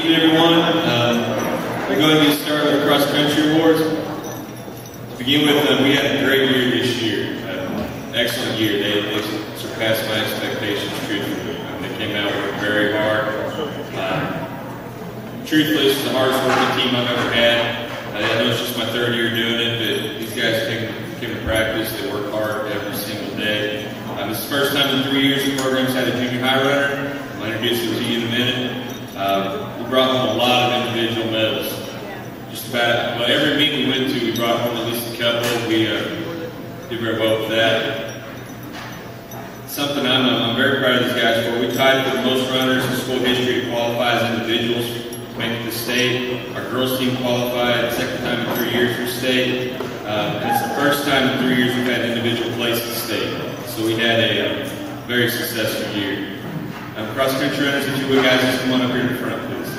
evening, everyone. We're going to get started with the cross country awards. To begin with, we had a great year this year. Excellent year. They surpassed my expectations, truthfully. They came out working very hard. Truthfully, this is the hardest working team I've ever had. I know it's just my third year doing it, but these guys came to practice. They work hard every single day. This is the first time in 3 years the program's had a junior high runner. I'll introduce him to you in a minute. We brought home a lot of individual medals. Just about every meet we went to, we brought home at least a couple. We did very well with that. Something I'm very proud of these guys for. We tied for the most runners in school history to qualify as individuals to make it to state. Our girls team qualified, second time in 3 years for state. And it's the first time in 3 years we've had individual place to state. So we had a very successful year. Cross country runners, if you would, guys, just come on up here in the front, please.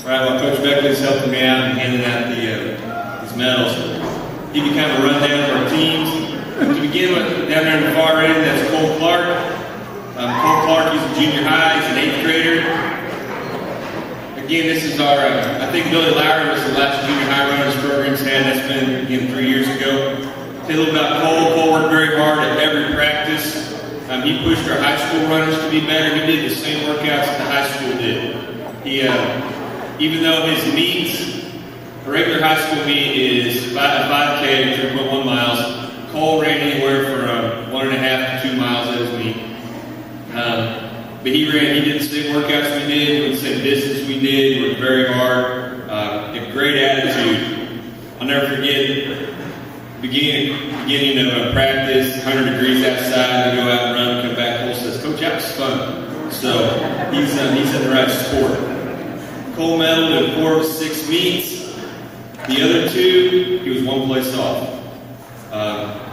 All right, well, Coach Beckley's helping me out and handing out these medals. Give you kind of a rundown of our teams. To begin with, down there in the far end, that's Cole Clark. Cole Clark, he's a junior high, he's an 8th grader. Again, this is our, I think Billy Lowery was the last junior high runner this program's had. That's been, again, 3 years ago. Tell you a little about Cole. Cole worked very hard at every practice. He pushed our high school runners to be better. He did the same workouts that the high school did. He, even though his meets, a regular high school meet is 5K, 3.1 miles, Cole ran anywhere from 1.5 to 2 miles at his meet. But he did the same workouts we did, went the same distance we did, worked very hard, a great attitude. I'll never forget beginning of practice, 100 degrees outside, we go out and run, come back, Cole says, Coach, that was fun. So he's in the right sport. Cole medaled in 4 of 6 meets. The other 2, he was 1 place off. I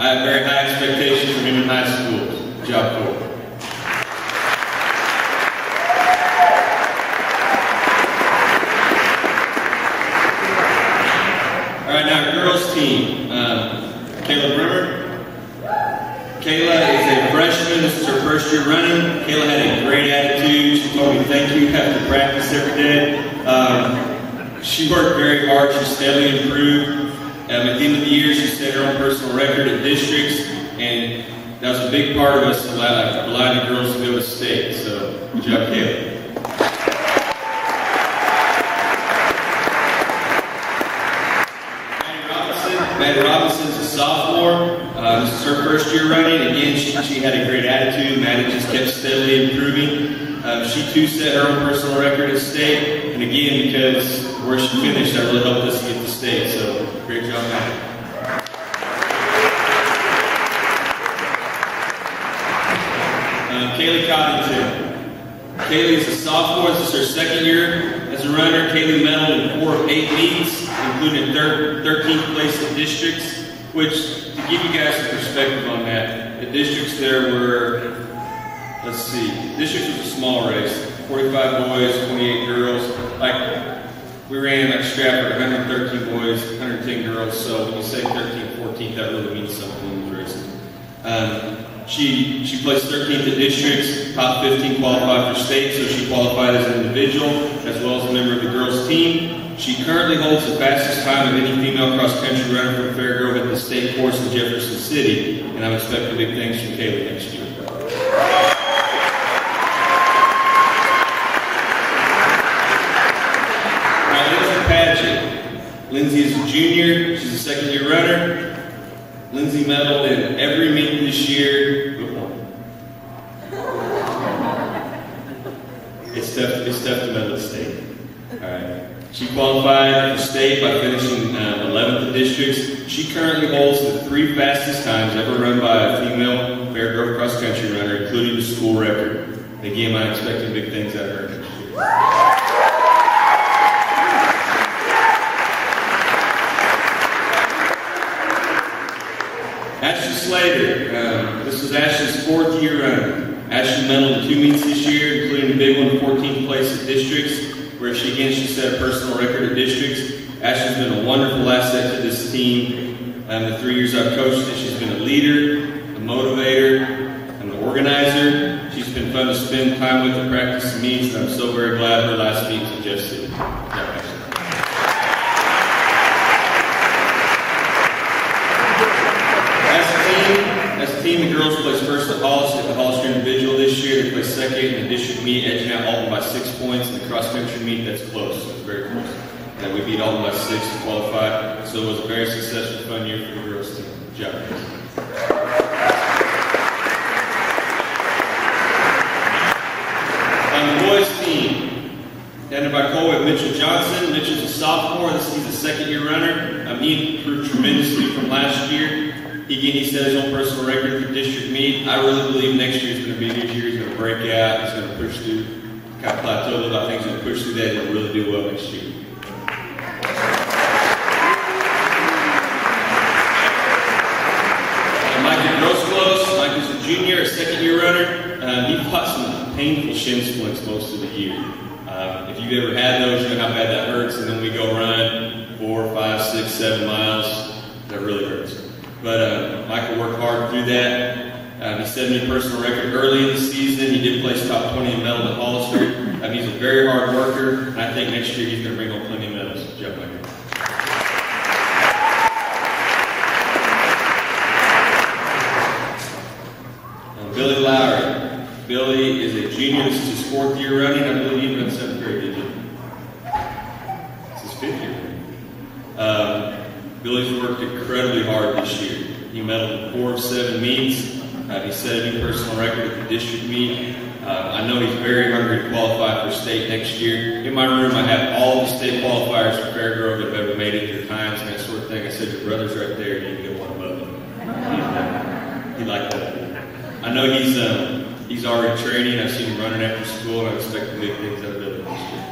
have very high expectations from him in high school. Good job, Cole. All right, now our girls team. Bruemmer. Kayla is a freshman. This is her first year running. Kayla had a great attitude. She told me thank you after practice every day. She worked very hard. She steadily improved. At the end of the year, she set her own personal record at districts, and that was a big part of us allowing the girls to go to state. So, good job, Kayle. Maddie Robinson's a sophomore. This is her first year running. Again, she had a great attitude. Maddie just kept steadily improving. She too set her own personal record at state. And again, because where she finished, that really helped us get to state. So, great job, Maddie. Kayli Coddington. Kayli is a sophomore. This is her second year as a runner. Kayli medaled in 4 of 8 meets, including 13th place at districts, which, to give you guys some perspective on that, the districts there were, let's see, districts was a small race, 45 boys, 28 girls. We ran like Stratford, 113 boys, 110 girls, so when you say 13th, 14th, that really means something in these races. She placed 13th at districts, top 15 qualified for state, so she qualified as an individual, as well as a member of the girls team. She currently holds the fastest time of any female cross-country runner from Fairgrove at the state course in Jefferson City, and I'm expecting big things from Kayli next year. All right, Lindsey Padgett. Lindsey is a junior. She's a second-year runner. Lindsey medaled in every meet this year. It's tough to medal at state. All right. She qualified for state by finishing 11th at districts. She currently holds the 3 fastest times ever run by a female Fairgrove cross-country runner, including the school record. Again, I'm expecting big things out of her next year. Ashley Slater. This is Ashley's 4th year running. Ashley medaled in 2 meets this year, including the big one, 14th place at districts. where she set a personal record at districts. Ashley's been a wonderful asset to this team. The 3 years I've coached it, she's been a leader, a motivator, an organizer. She's been fun to spend time with and practice the meets, and I'm so very glad her last meet was in Jeff City. As a team, the girls placed first at the Hollister individual this year. They placed second in the district meet, edging out Alton by 6 points. In the cross-country meet, that's close. So it's very close. And we beat Alton by 6 to qualify. So it was a very successful, fun year for the girls team. Good job, guys. On the boys team, down by Cole with Mitchell Johnson. Mitchell's a sophomore. He's a second-year runner. He improved tremendously from last year. He set his own personal record at the district meet. I really believe next year is going to be his year. He's going to break out. He's going to push through. Kind of plateau a little bit. I think he's going to push through that and he'll really do well next year. And Micah Groseclose. Micah's a junior, a second-year runner. He fought some painful shin splints most of the year. If you've ever had those, you know how bad that hurts. And then we go run 4, 5, 6, 7 miles. That really hurts. But Michael worked hard through that. He set a new personal record early in the season. He did place top 20 in medal at Hollister. He's a very hard worker, and I think next year he's going to bring home plenty of medals. Good job, Michael. Billy Lowery. Billy is a junior. This is his 4th year running. I believe he ran 7th grade, did you? It's his 5th year running. Billy's worked incredibly hard this year. He medaled in 4 of 7 meets. He set a new personal record at the district meet. I know he's very hungry to qualify for state next year. In my room, I have all the state qualifiers for Fairgrove that have ever made it, their times, and that sort of thing. I said, your brother's right there. You can get one above him. He liked that. I know he's already training. I've seen him running after school, and I expect big things out of Billy next year.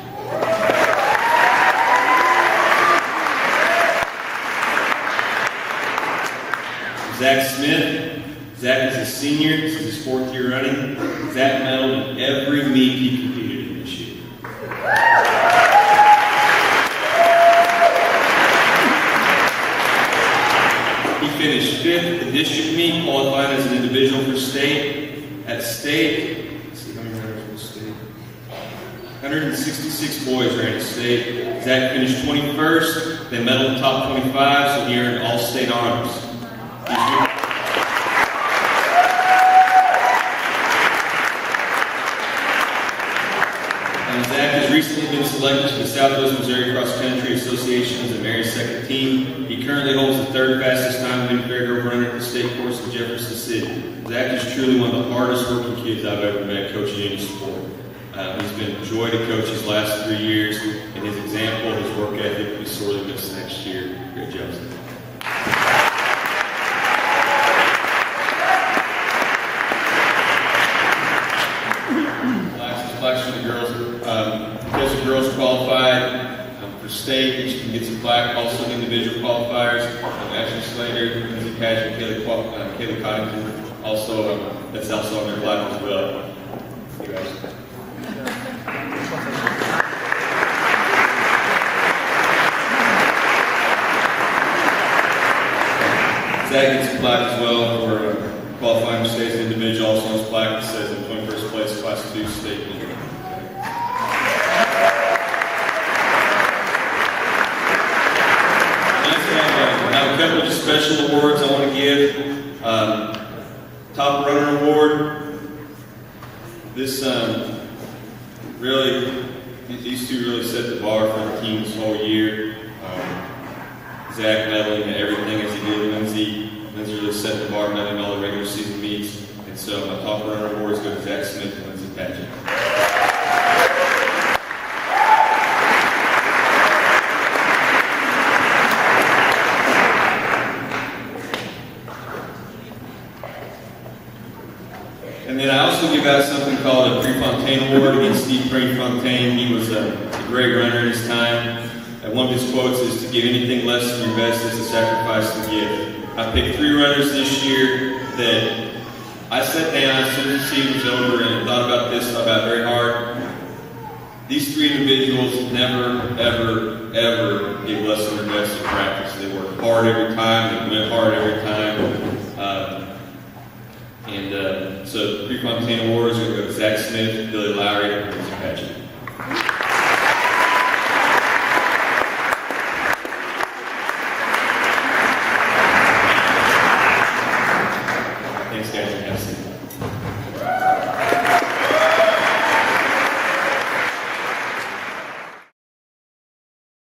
Zach Smith. Zach is a senior. This is his 4th year running. Zach medaled in every meet he competed in this year. He finished 5th at the district meet, qualified as an individual for state. At state, let's see how many runners were state. 166 boys ran at state. Zach finished 21st. They medaled in top 25, so he earned all state honors. Zach has recently been selected to the Southwest Missouri Cross Country Association as a Mary's second team. He currently holds the 3rd fastest time winning Fairgrove runner at the state course in Jefferson City. Zach is truly one of the hardest working kids I've ever met coaching any sport. He's been a joy to coach his last 3 years, and his example, his work ethic will be sorely missed next year. Great job, Zach. Plaques for the girls. Because the girls qualified for state, each can get some plaque. Also, individual qualifiers. Ashley Slater, Lindsey, Padgett, Kayli, Coddington. Also, that's also on their plaque as well. Zach gets a plaque as well for qualifying for state as an individual. Also on his plaque that says in 21st place, Class 2 state meet. I have a couple of special awards I want to give. Top Runner Award. This these two really set the bar for the team this whole year. Zach medaling everything as he did. Lindsey really set the bar, medaling all the regular season meets. And so my Top Runner Award is going to Zach Smith and Lindsey Padgett. And then I also give out something called a Prefontaine Award against Steve Prefontaine. He was a great runner in his time. One of his quotes is, "To give anything less than your best is a sacrifice to give." I picked 3 runners this year that I sat down as soon as the season was over and thought about this, thought about it very hard. these three individuals never, ever, ever give less than their best in practice. They work hard every time, they went hard every time. So 3 Fontana Warriors are going to go to Zach Smith, Billy Lowery,